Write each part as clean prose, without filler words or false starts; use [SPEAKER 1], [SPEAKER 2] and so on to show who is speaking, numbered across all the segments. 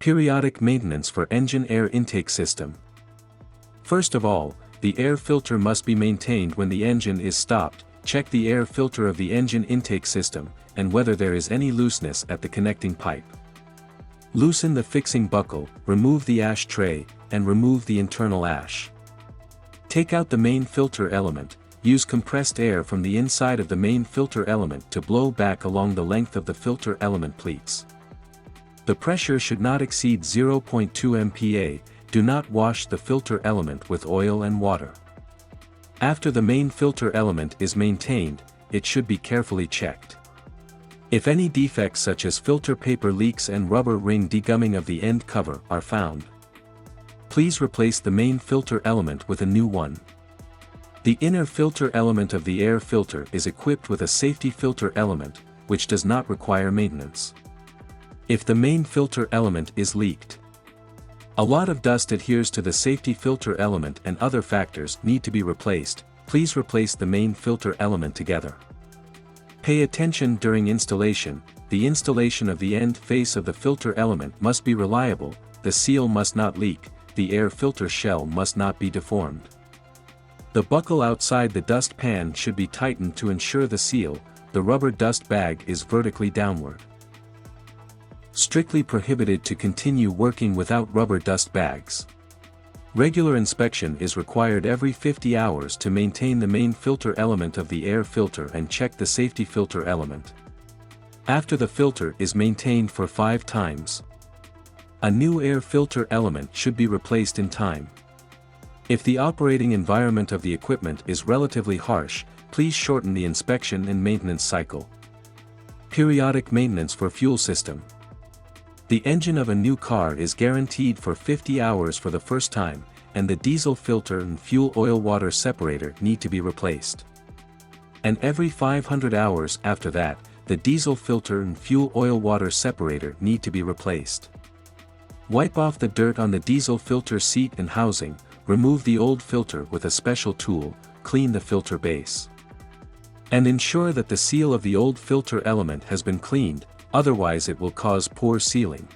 [SPEAKER 1] Periodic maintenance for engine air intake system. First of all, the air filter must be maintained when the engine is stopped. Check the air filter of the engine intake system, and whether there is any looseness at the connecting pipe. Loosen the fixing buckle, remove the ash tray, and remove the internal ash. Take out the main filter element. Use compressed air from the inside of the main filter element to blow back along the length of the filter element pleats. The pressure should not exceed 0.2 MPa. Do not wash the filter element with oil and water. After the main filter element is maintained, it should be carefully checked. If any defects such as filter paper leaks and rubber ring degumming of the end cover are found, please replace the main filter element with a new one. The inner filter element of the air filter is equipped with a safety filter element, which does not require maintenance. If the main filter element is leaked, a lot of dust adheres to the safety filter element and other factors need to be replaced. Please replace the main filter element together. Pay attention during installation. The installation of the end face of the filter element must be reliable, the seal must not leak, the air filter shell must not be deformed. The buckle outside the dust pan should be tightened to ensure the seal, the rubber dust bag is vertically downward. Strictly prohibited to continue working without rubber dust bags. Regular inspection is required every 50 hours to maintain the main filter element of the air filter and check the safety filter element. After the filter is maintained for 5 times, a new air filter element should be replaced in time. If the operating environment of the equipment is relatively harsh, please shorten the inspection and maintenance cycle. Periodic maintenance for fuel system. The engine of a new car is guaranteed for 50 hours for the first time, and the diesel filter and fuel oil water separator need to be replaced. And every 500 hours after that, the diesel filter and fuel oil water separator need to be replaced. Wipe off the dirt on the diesel filter seat and housing, remove the old filter with a special tool, clean the filter base. And ensure that the seal of the old filter element has been cleaned, otherwise it will cause poor sealing.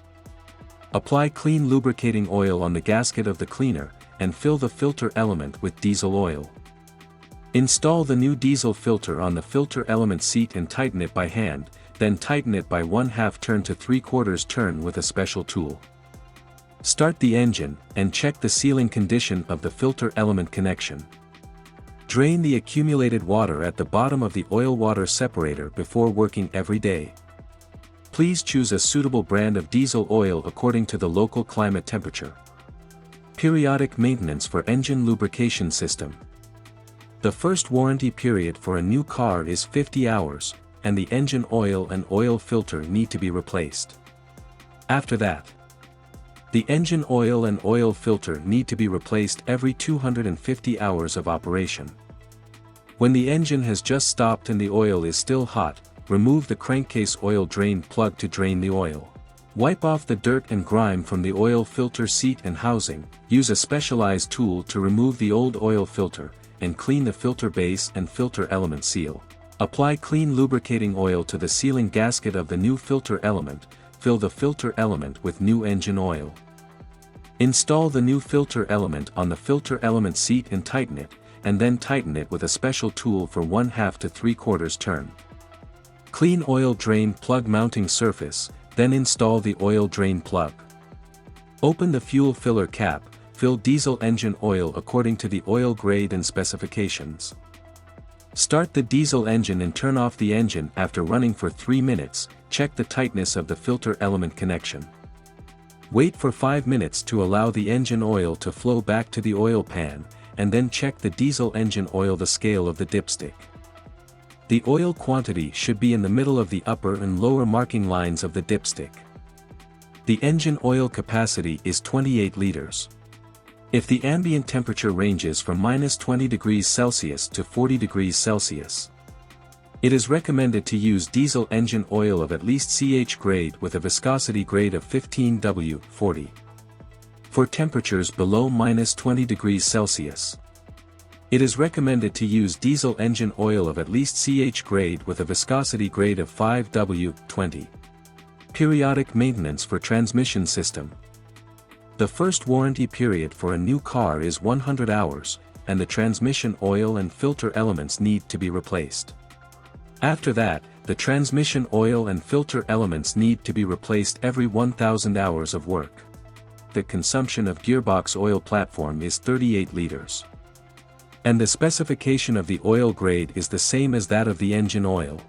[SPEAKER 1] Apply clean lubricating oil on the gasket of the cleaner, and fill the filter element with diesel oil. Install the new diesel filter on the filter element seat and tighten it by hand, then tighten it by 1/2 turn to 3/4 turn with a special tool. Start the engine, and check the sealing condition of the filter element connection. Drain the accumulated water at the bottom of the oil-water separator before working every day. Please choose a suitable brand of diesel oil according to the local climate temperature. Periodic maintenance for engine lubrication system. The first warranty period for a new car is 50 hours, and the engine oil and oil filter need to be replaced. After that, the engine oil and oil filter need to be replaced every 250 hours of operation. When the engine has just stopped and the oil is still hot, remove the crankcase oil drain plug to drain the oil. Wipe off the dirt and grime from the oil filter seat and housing, use a specialized tool to remove the old oil filter, and clean the filter base and filter element seal. Apply clean lubricating oil to the sealing gasket of the new filter element, fill the filter element with new engine oil. Install the new filter element on the filter element seat and tighten it, and then tighten it with a special tool for 1/2 to 3/4 turn. Clean oil drain plug mounting surface, then install the oil drain plug. Open the fuel filler cap, fill diesel engine oil according to the oil grade and specifications. Start the diesel engine and turn off the engine after running for 3 minutes, check the tightness of the filter element connection. Wait for 5 minutes to allow the engine oil to flow back to the oil pan, and then check the diesel engine oil the scale of the dipstick. The oil quantity should be in the middle of the upper and lower marking lines of the dipstick. The engine oil capacity is 28 liters. If the ambient temperature ranges from -20 degrees Celsius to 40 degrees Celsius, it is recommended to use diesel engine oil of at least CH grade with a viscosity grade of 15W40. For temperatures below -20 degrees Celsius, it is recommended to use diesel engine oil of at least CH grade with a viscosity grade of 5W20. Periodic maintenance for transmission system. The first warranty period for a new car is 100 hours, and the transmission oil and filter elements need to be replaced. After that, the transmission oil and filter elements need to be replaced every 1000 hours of work. The consumption of gearbox oil platform is 38 liters. And the specification of the oil grade is the same as that of the engine oil.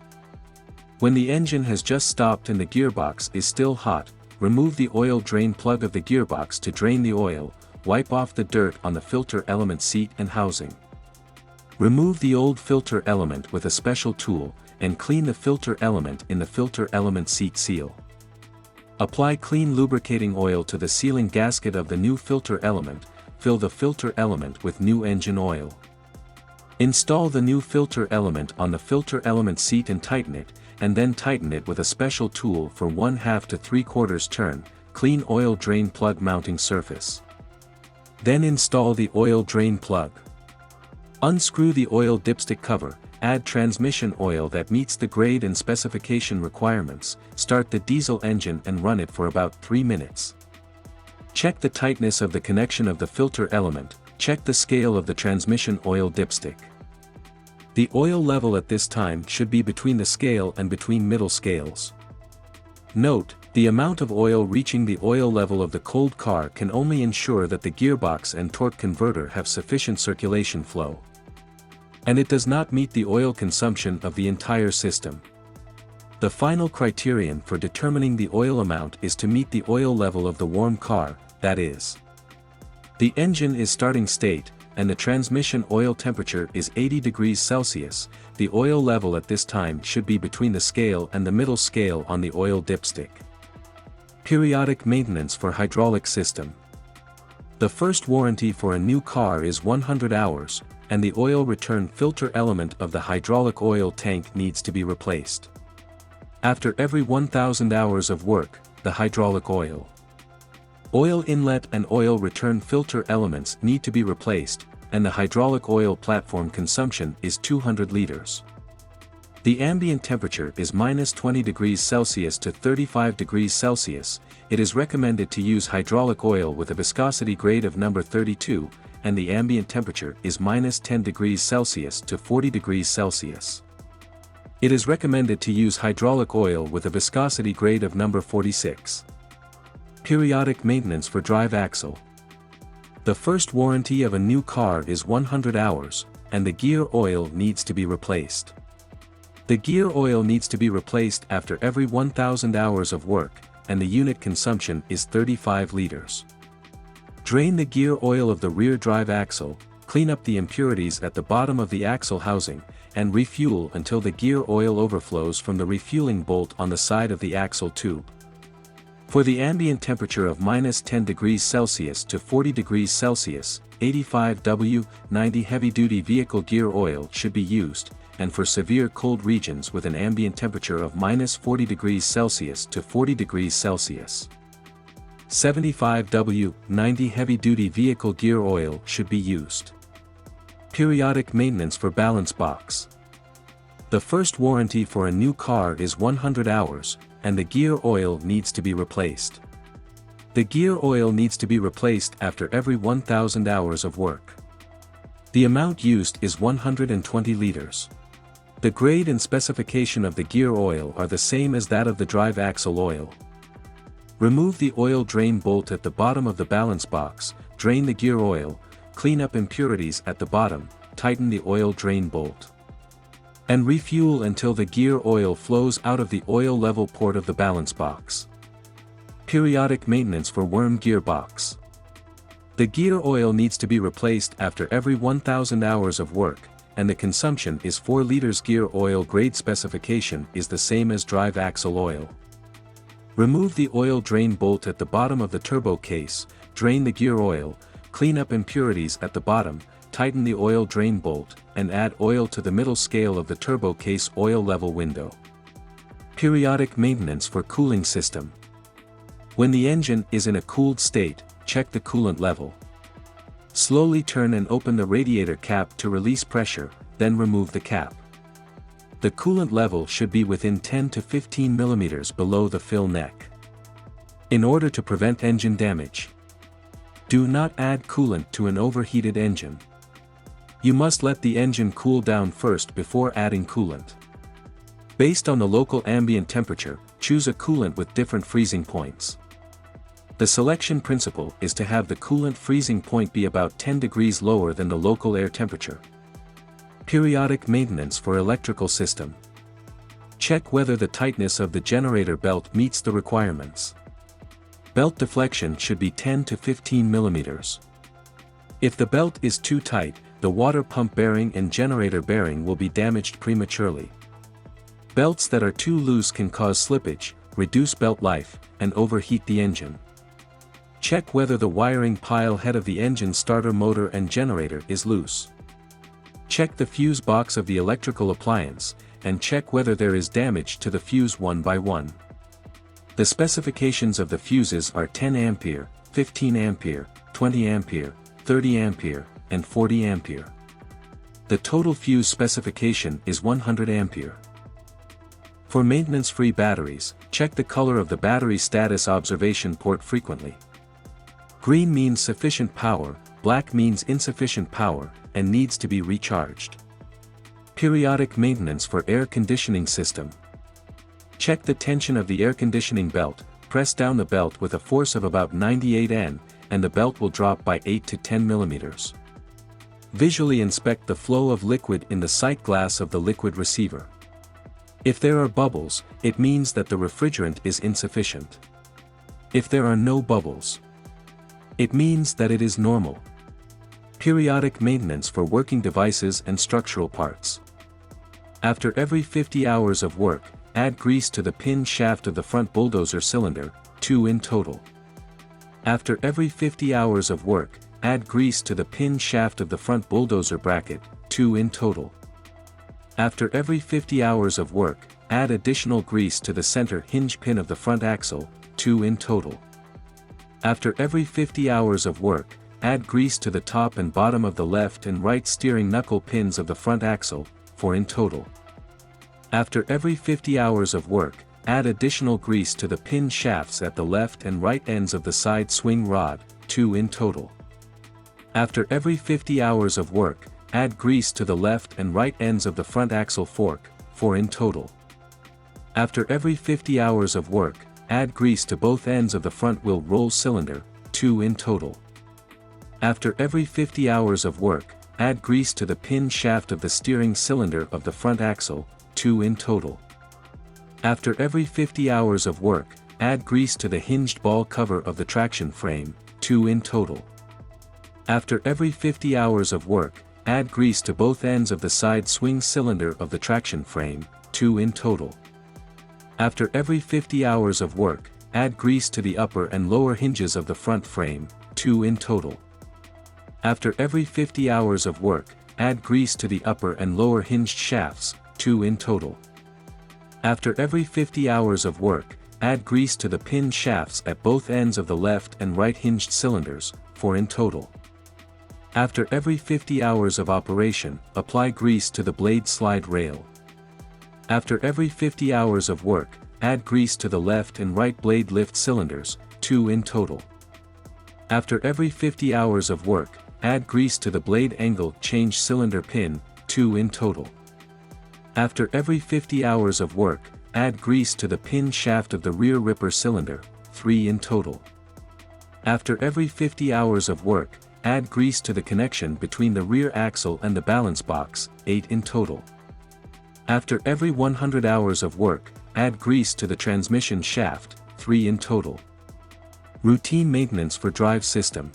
[SPEAKER 1] When the engine has just stopped and the gearbox is still hot, remove the oil drain plug of the gearbox to drain the oil, wipe off the dirt on the filter element seat and housing. Remove the old filter element with a special tool, and clean the filter element in the filter element seat seal. Apply clean lubricating oil to the sealing gasket of the new filter element, fill the filter element with new engine oil. Install the new filter element on the filter element seat and tighten it, and then tighten it with a special tool for 1/2 to 3/4 turn, clean oil drain plug mounting surface. Then install the oil drain plug. Unscrew the oil dipstick cover, add transmission oil that meets the grade and specification requirements, start the diesel engine and run it for about 3 minutes. Check the tightness of the connection of the filter element, check the scale of the transmission oil dipstick. The oil level at this time should be between the scale and between middle scales. Note, the amount of oil reaching the oil level of the cold car can only ensure that the gearbox and torque converter have sufficient circulation flow. And it does not meet the oil consumption of the entire system. The final criterion for determining the oil amount is to meet the oil level of the warm car, that is, the engine is starting state, and the transmission oil temperature is 80 degrees Celsius, the oil level at this time should be between the scale and the middle scale on the oil dipstick. Periodic maintenance for hydraulic system. The first warranty for a new car is 100 hours, and the oil return filter element of the hydraulic oil tank needs to be replaced. After every 1000 hours of work, the hydraulic oil inlet and oil return filter elements need to be replaced, and the hydraulic oil platform consumption is 200 liters. The ambient temperature is -20 degrees Celsius to 35 degrees Celsius. It is recommended to use hydraulic oil with a viscosity grade of number 32, and the ambient temperature is -10 degrees Celsius to 40 degrees Celsius. It is recommended to use hydraulic oil with a viscosity grade of number 46. Periodic maintenance for drive axle. The first warranty of a new car is 100 hours, and the gear oil needs to be replaced. The gear oil needs to be replaced after every 1000 hours of work, and the unit consumption is 35 liters. Drain the gear oil of the rear drive axle, clean up the impurities at the bottom of the axle housing, and refuel until the gear oil overflows from the refueling bolt on the side of the axle tube. For the ambient temperature of -10 degrees Celsius to 40 degrees Celsius, 85 W 90 heavy-duty vehicle gear oil should be used, and for severe cold regions with an ambient temperature of -40 degrees Celsius to 40 degrees Celsius, 75 W 90 heavy-duty vehicle gear oil should be used. Periodic maintenance for balance box. The first warranty for a new car is 100 hours, and the gear oil needs to be replaced. The gear oil needs to be replaced after every 1000 hours of work. The amount used is 120 liters. The grade and specification of the gear oil are the same as that of the drive axle oil. Remove the oil drain bolt at the bottom of the balance box, drain the gear oil, clean up impurities at the bottom, tighten the oil drain bolt, and refuel until the gear oil flows out of the oil level port of the balance box. Periodic maintenance for worm gearbox. The gear oil needs to be replaced after every 1000 hours of work, and the consumption is 4 liters. Gear oil grade specification is the same as drive axle oil. Remove the oil drain bolt at the bottom of the turbo case, drain the gear oil, clean up impurities at the bottom, tighten the oil drain bolt, and add oil to the middle scale of the turbo case oil level window. Periodic maintenance for cooling system. When the engine is in a cooled state, check the coolant level. Slowly turn and open the radiator cap to release pressure, then remove the cap. The coolant level should be within 10 to 15 mm below the fill neck. In order to prevent engine damage, do not add coolant to an overheated engine. You must let the engine cool down first before adding coolant. Based on the local ambient temperature, choose a coolant with different freezing points. The selection principle is to have the coolant freezing point be about 10 degrees lower than the local air temperature. Periodic maintenance for electrical system. Check whether the tightness of the generator belt meets the requirements. Belt deflection should be 10 to 15 mm. If the belt is too tight, the water pump bearing and generator bearing will be damaged prematurely. Belts that are too loose can cause slippage, reduce belt life, and overheat the engine. Check whether the wiring pile head of the engine starter motor and generator is loose. Check the fuse box of the electrical appliance, and check whether there is damage to the fuse one by one. The specifications of the fuses are 10 ampere, 15 ampere, 20 ampere, 30 ampere, and 40 ampere. The total fuse specification is 100 ampere. For maintenance-free batteries, check the color of the battery status observation port frequently. Green means sufficient power, black means insufficient power, and needs to be recharged. Periodic maintenance for air conditioning system. Check the tension of the air conditioning belt, press down the belt with a force of about 98 N, and the belt will drop by 8 to 10 mm. Visually inspect the flow of liquid in the sight glass of the liquid receiver. If there are bubbles, it means that the refrigerant is insufficient. If there are no bubbles, it means that it is normal. Periodic maintenance for working devices and structural parts. After every 50 hours of work, add grease to the pin shaft of the front bulldozer cylinder, 2 in total. After every 50 hours of work, add grease to the pin shaft of the front bulldozer bracket, 2 in total. After every 50 hours of work, add additional grease to the center hinge pin of the front axle, 2 in total. After every 50 hours of work, add grease to the top and bottom of the left and right steering knuckle pins of the front axle, 4 in total. After every 50 hours of work, add additional grease to the pin shafts at the left and right ends of the side swing rod, 2 in total. After every 50 hours of work, add grease to the left and right ends of the front axle fork, 4 in total. After every 50 hours of work, add grease to both ends of the front wheel roll cylinder, 2 in total. After every 50 hours of work, add grease to the pin shaft of the steering cylinder of the front axle, 2 in total. After every 50 hours of work, add grease to the hinged ball cover of the traction frame, 2 in total. After every 50 hours of work, add grease to both ends of the side swing cylinder of the traction frame, 2 in total. After every 50 hours of work, add grease to the upper and lower hinges of the front frame, 2 in total. After every 50 hours of work, add grease to the upper and lower hinged shafts, 2 in total. After every 50 hours of work, add grease to the pin shafts at both ends of the left and right hinged cylinders, 4 in total. After every 50 hours of operation, apply grease to the blade slide rail. After every 50 hours of work, add grease to the left and right blade lift cylinders, 2 in total. After every 50 hours of work, add grease to the blade angle change cylinder pin, 2 in total. After every 50 hours of work, add grease to the pin shaft of the rear ripper cylinder, 3 in total. After every 50 hours of work, add grease to the connection between the rear axle and the balance box, 8 in total. After every 100 hours of work, add grease to the transmission shaft, 3 in total. Routine maintenance for drive system.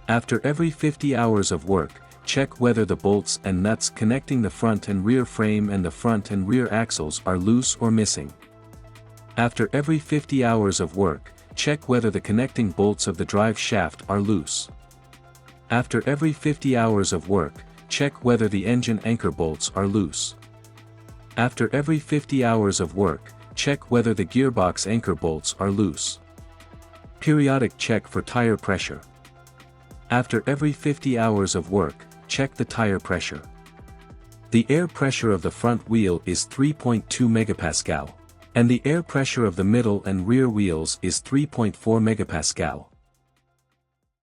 [SPEAKER 1] After every 50 hours of work, check whether the bolts and nuts connecting the front and rear frame and the front and rear axles are loose or missing. After every 50 hours of work, check whether the connecting bolts of the drive shaft are loose. After every 50 hours of work, check whether the engine anchor bolts are loose. After every 50 hours of work, check whether the gearbox anchor bolts are loose. Periodic check for tire pressure. After every 50 hours of work, check the tire pressure. The air pressure of the front wheel is 3.2 megapascal. And the air pressure of the middle and rear wheels is 3.4 megapascal.